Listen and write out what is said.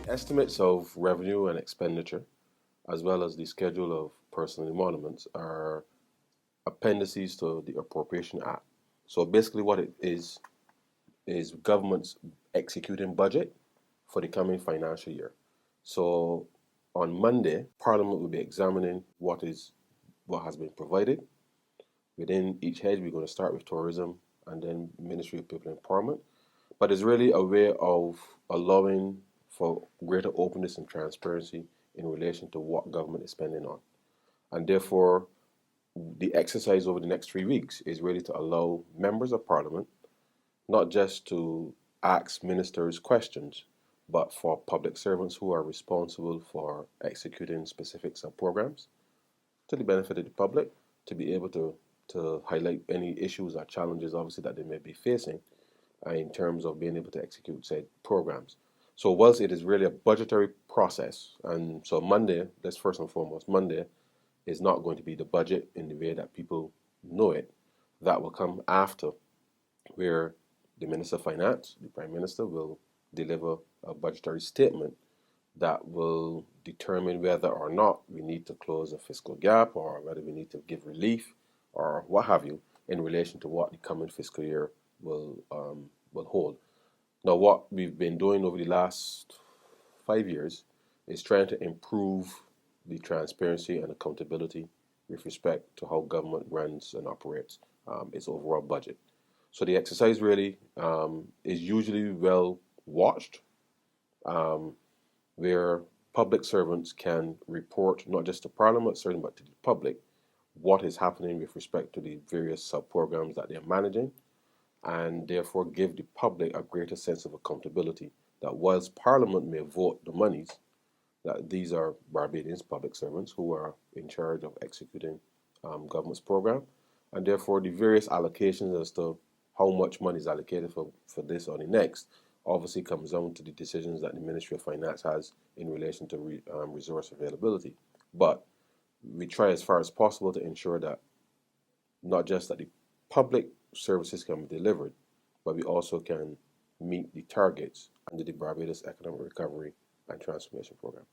Estimates of revenue and expenditure, as well as the schedule of personal emoluments, are appendices to the Appropriation Act. So basically, what it is government's executing budget for the coming financial year. So on Monday, Parliament will be examining what has been provided. Within each head, we're going to start with tourism and then Ministry of People Empowerment. But it's really a way of allowing for greater openness and transparency in relation to what government is spending on. And therefore, the exercise over the next 3 weeks is really to allow members of parliament not just to ask ministers questions, but for public servants who are responsible for executing specific sub-programs to the benefit of the public to be able to highlight any issues or challenges, obviously, that they may be facing in terms of being able to execute said programs. So whilst it is really a budgetary process, and so Monday, that's first and foremost, Monday is not going to be the budget in the way that people know it. That will come after, where the Minister of Finance, the Prime Minister, will deliver a budgetary statement that will determine whether or not we need to close a fiscal gap or whether we need to give relief or what have you in relation to what the coming fiscal year will hold. Now, what we've been doing over the last 5 years is trying to improve the transparency and accountability with respect to how government runs and operates its overall budget. So the exercise really is usually well watched, where public servants can report not just to Parliament, certainly, but to the public what is happening with respect to the various sub-programs that they're managing, and therefore give the public a greater sense of accountability that whilst Parliament may vote the monies, that these are Barbadians public servants who are in charge of executing government's program, and therefore the various allocations as to how much money is allocated for this or the next obviously comes down to the decisions that the Ministry of Finance has in relation to resource availability. But we try as far as possible to ensure that not just that the public services can be delivered, but we also can meet the targets under the Barbados Economic Recovery and Transformation Program.